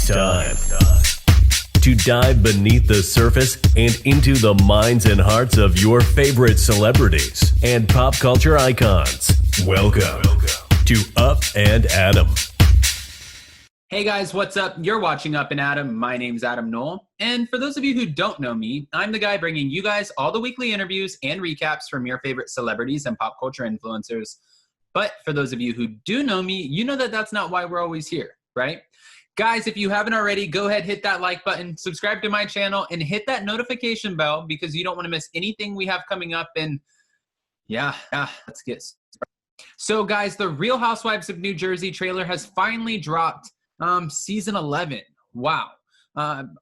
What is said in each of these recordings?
It's time to dive beneath the surface and into the minds and hearts of your favorite celebrities and pop culture icons. Welcome to Up and Adam. Hey guys, what's up? You're watching Up and Adam. My name's Adam Knoll. And for those of you who don't know me, I'm the guy bringing you guys all the weekly interviews and recaps from your favorite celebrities and pop culture influencers. But for those of you who do know me, you know that that's not why we're always here, right? Guys, if you haven't already, go ahead, hit that like button, subscribe to my channel, and hit that notification bell because you don't want to miss anything we have coming up. And yeah, let's get started. So guys, the Real Housewives of New Jersey trailer has finally dropped. Season 11. Wow.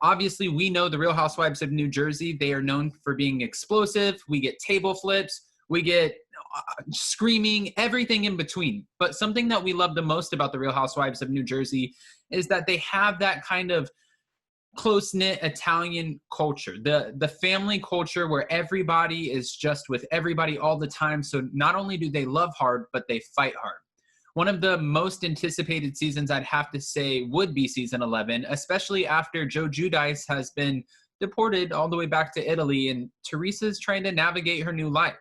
Obviously, we know the Real Housewives of New Jersey. They are known for being explosive. We get table flips. We get screaming, everything in between. But something that we love the most about the Real Housewives of New Jersey is that they have that kind of close-knit Italian culture, the family culture where everybody is just with everybody all the time. So not only do they love hard, but they fight hard. One of the most anticipated seasons, I'd have to say, would be season 11, especially after Joe Giudice has been deported all the way back to Italy and Teresa's trying to navigate her new life.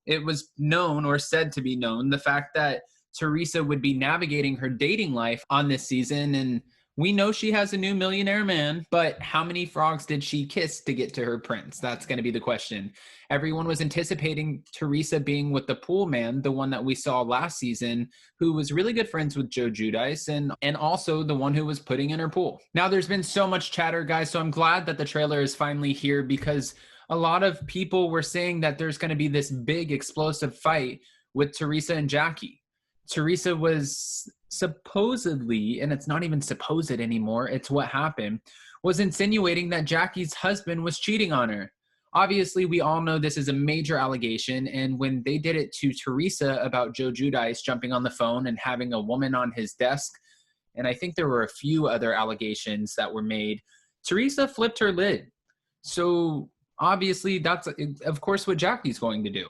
It was known, or said to be known, the fact that Teresa would be navigating her dating life on this season, and we know she has a new millionaire man, but how many frogs did she kiss to get to her prince? That's going to be the question. Everyone was anticipating Teresa being with the pool man, the one that we saw last season, who was really good friends with Joe Giudice, and also the one who was putting in her pool. Now, there's been so much chatter, guys, so I'm glad that the trailer is finally here because a lot of people were saying that there's going to be this big explosive fight with Teresa and Jackie. Teresa was supposedly, and it's not even supposed anymore, it's what happened, was insinuating that Jackie's husband was cheating on her. Obviously, we all know this is a major allegation, and when they did it to Teresa about Joe Giudice jumping on the phone and having a woman on his desk, and I think there were a few other allegations that were made, Teresa flipped her lid. So obviously, that's, of course, what Jackie's going to do.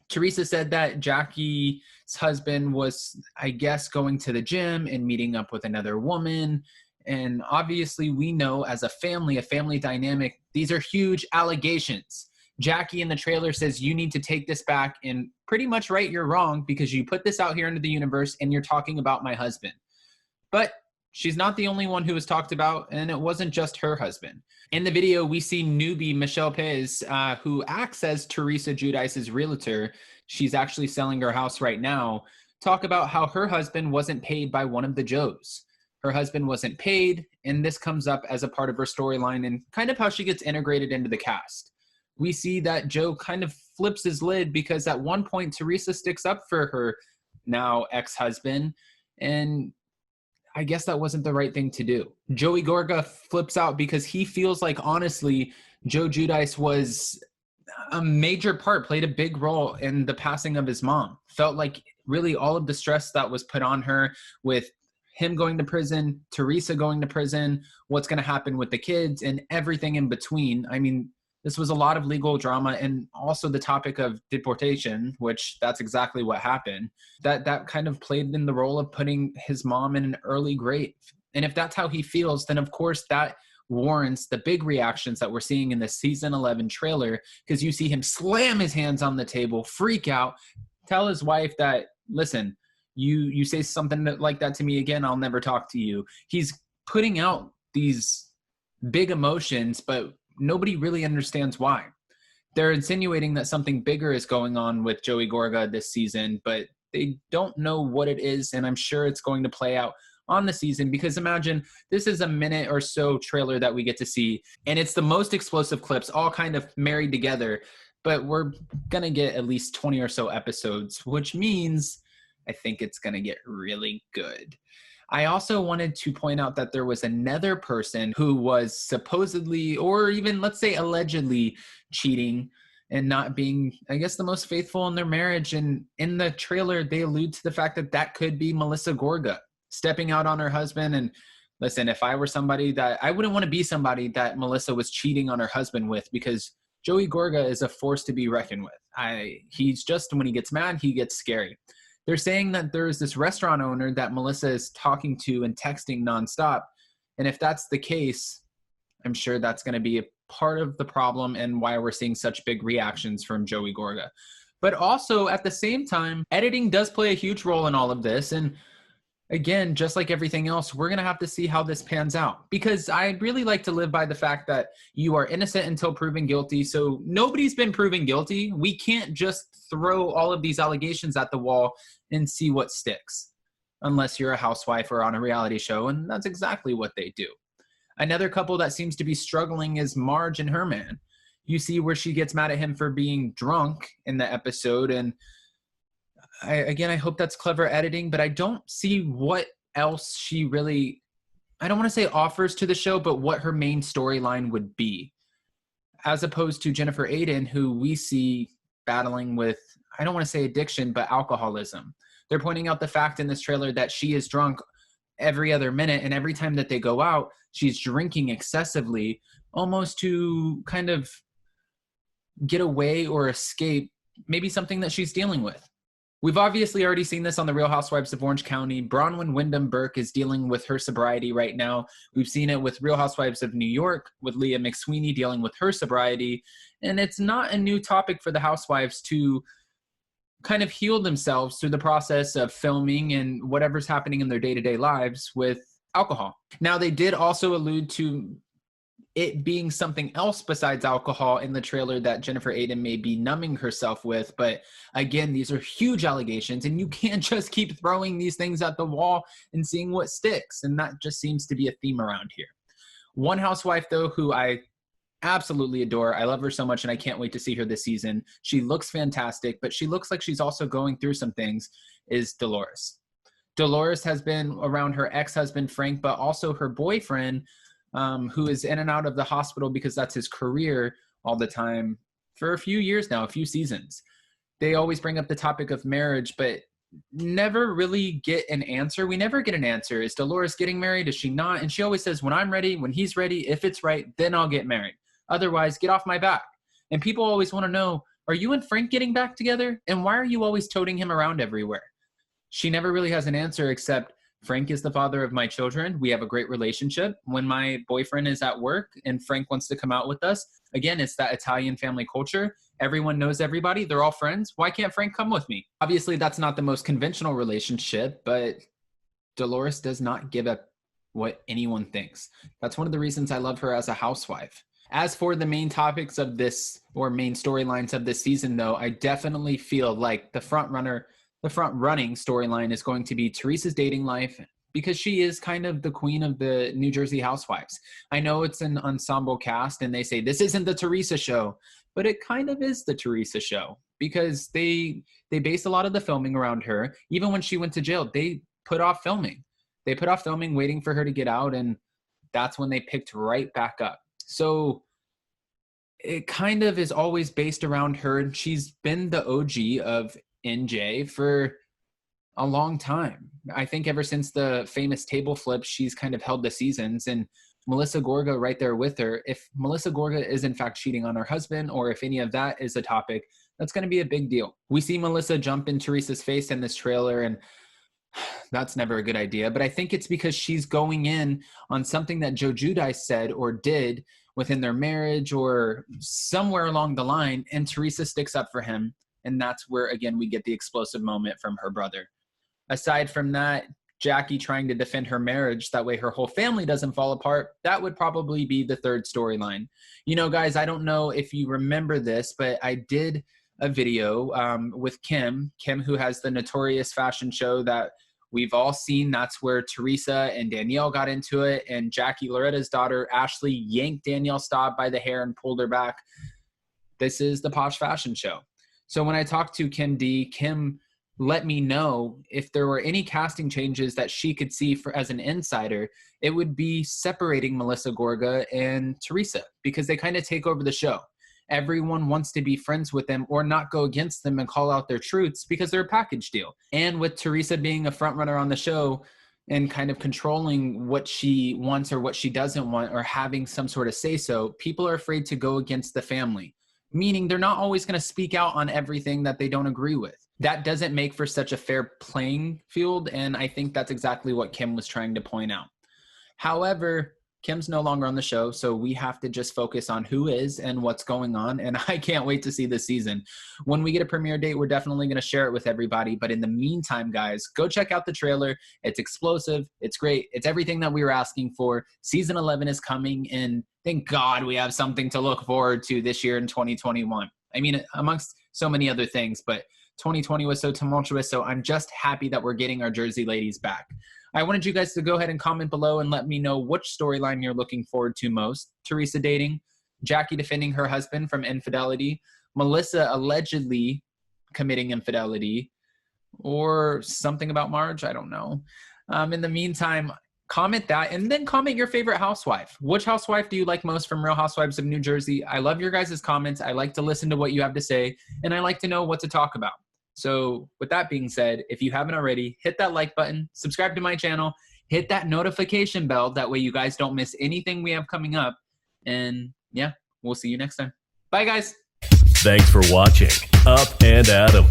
Teresa said that Jackie's husband was, I guess, going to the gym and meeting up with another woman. And obviously, we know as a family dynamic, these are huge allegations. Jackie in the trailer says you need to take this back and pretty much right your wrong because you put this out here into the universe and you're talking about my husband. But she's not the only one who was talked about, and it wasn't just her husband. In the video, we see newbie Michelle Pez, who acts as Teresa Giudice's realtor. She's actually selling her house right now. Talk about how her husband wasn't paid by one of the Joes. Her husband wasn't paid, and this comes up as a part of her storyline and kind of how she gets integrated into the cast. We see that Joe kind of flips his lid because at one point, Teresa sticks up for her now ex-husband, and I guess that wasn't the right thing to do. Joey Gorga flips out because he feels like, honestly, Joe Giudice was a major part, played a big role in the passing of his mom. Felt like really all of the stress that was put on her with him going to prison, Teresa going to prison, what's going to happen with the kids, and everything in between. I mean, this was a lot of legal drama and also the topic of deportation, which that's exactly what happened. That kind of played in the role of putting his mom in an early grave. And if that's how he feels, then of course that warrants the big reactions that we're seeing in the season 11 trailer, because you see him slam his hands on the table, freak out, tell his wife that, listen, you say something like that to me again, I'll never talk to you. He's putting out these big emotions, but nobody really understands why. They're insinuating that something bigger is going on with Joey Gorga this season, but they don't know what it is, and I'm sure it's going to play out on the season because imagine this is a minute or so trailer that we get to see, and it's the most explosive clips all kind of married together, but we're going to get at least 20 or so episodes, which means I think it's going to get really good. I also wanted to point out that there was another person who was supposedly, or even let's say allegedly, cheating and not being, I guess, the most faithful in their marriage. And in the trailer, they allude to the fact that that could be Melissa Gorga stepping out on her husband. And listen, if I were somebody that, I wouldn't want to be somebody that Melissa was cheating on her husband with, because Joey Gorga is a force to be reckoned with. He's just, when he gets mad, he gets scary. They're saying that there is this restaurant owner that Melissa is talking to and texting nonstop, And if that's the case, I'm sure that's going to be a part of the problem and why we're seeing such big reactions from Joey Gorga. But also at the same time, editing does play a huge role in all of this. And again, just like everything else, we're going to have to see how this pans out, because I'd really like to live by the fact that you are innocent until proven guilty. So nobody's been proven guilty. We can't just throw all of these allegations at the wall and see what sticks, unless you're a housewife or on a reality show. And that's exactly what they do. Another couple that seems to be struggling is Marge and her man. You see where she gets mad at him for being drunk in the episode. And I hope that's clever editing, but I don't see what else she really, I don't want to say offers to the show, but what her main storyline would be, as opposed to Jennifer Aydin, who we see battling with, I don't want to say addiction, but alcoholism. They're pointing out the fact in this trailer that she is drunk every other minute, and every time that they go out, she's drinking excessively, almost to kind of get away or escape maybe something that she's dealing with. We've obviously already seen this on The Real Housewives of Orange County. Bronwyn Wyndham Burke is dealing with her sobriety right now. We've seen it with Real Housewives of New York, with Leah McSweeney dealing with her sobriety. And it's not a new topic for the housewives to kind of heal themselves through the process of filming and whatever's happening in their day-to-day lives with alcohol. Now, they did also allude to it being something else besides alcohol in the trailer that Jennifer Aydin may be numbing herself with. But again, these are huge allegations, and you can't just keep throwing these things at the wall and seeing what sticks. And that just seems to be a theme around here. One housewife, though, who I absolutely adore. I love her so much, and I can't wait to see her this season. She looks fantastic, but she looks like she's also going through some things, is Dolores. Dolores has been around her ex-husband, Frank, but also her boyfriend, who is in and out of the hospital because that's his career all the time for a few years now, a few seasons. They always bring up the topic of marriage, but never really get an answer. We never get an answer. Is Dolores getting married? Is she not? And she always says, when I'm ready, when he's ready, if it's right, then I'll get married. Otherwise, get off my back. And people always want to know, are you and Frank getting back together? And why are you always toting him around everywhere? She never really has an answer except, Frank is the father of my children. We have a great relationship. When my boyfriend is at work and Frank wants to come out with us, again, it's that Italian family culture. Everyone knows everybody. They're all friends. Why can't Frank come with me? Obviously, that's not the most conventional relationship, but Dolores does not give up what anyone thinks. That's one of the reasons I love her as a housewife. As for the main topics of this, or main storylines of this season, though, I definitely feel like the front-running storyline is going to be Teresa's dating life, because she is kind of the queen of the New Jersey housewives. I know it's an ensemble cast, and they say this isn't the Teresa show, but it kind of is the Teresa show, because they base a lot of the filming around her. Even when she went to jail, they put off filming. They put off filming, waiting for her to get out, and that's when they picked right back up. So it kind of is always based around her, and she's been the OG of NJ for a long time. I think ever since the famous table flip, she's kind of held the seasons, and Melissa Gorga right there with her. If Melissa Gorga is in fact cheating on her husband, or if any of that is a topic, that's going to be a big deal. We see Melissa jump in Teresa's face in this trailer, and that's never a good idea. But I think it's because she's going in on something that Joe Giudice said or did within their marriage or somewhere along the line, and Teresa sticks up for him. And that's where, again, we get the explosive moment from her brother. Aside from that, Jackie trying to defend her marriage, that way her whole family doesn't fall apart, that would probably be the third storyline. You know, guys, I don't know if you remember this, but I did a video with Kim, who has the notorious fashion show that we've all seen. That's where Teresa and Danielle got into it, and Jackie Loretta's daughter, Ashley, yanked Danielle Staub by the hair and pulled her back. This is the Posh Fashion Show. So when I talked to Kim D, Kim let me know if there were any casting changes that she could see as an insider, it would be separating Melissa Gorga and Teresa, because they kind of take over the show. Everyone wants to be friends with them or not go against them and call out their truths because they're a package deal. And with Teresa being a front runner on the show and kind of controlling what she wants or what she doesn't want, or having some sort of say-so, people are afraid to go against the family. Meaning they're not always going to speak out on everything that they don't agree with. That doesn't make for such a fair playing field, and I think that's exactly what Kim was trying to point out. However, Kim's no longer on the show, so we have to just focus on who is and what's going on, and I can't wait to see this season. When we get a premiere date, we're definitely going to share it with everybody, but in the meantime, guys, go check out the trailer. It's explosive. It's great. It's everything that we were asking for. Season 11 is coming, and thank God we have something to look forward to this year in 2021. I mean, amongst so many other things, but 2020 was so tumultuous, so I'm just happy that we're getting our Jersey ladies back. I wanted you guys to go ahead and comment below and let me know which storyline you're looking forward to most. Teresa dating, Jackie defending her husband from infidelity, Melissa allegedly committing infidelity, or something about Marge. I don't know. In the meantime, comment that and then comment your favorite housewife. Which housewife do you like most from Real Housewives of New Jersey? I love your guys' comments. I like to listen to what you have to say, and I like to know what to talk about. So with that being said, if you haven't already, hit that like button, subscribe to my channel, hit that notification bell. That way you guys don't miss anything we have coming up. And yeah, we'll see you next time. Bye, guys. Thanks for watching Up and Adam.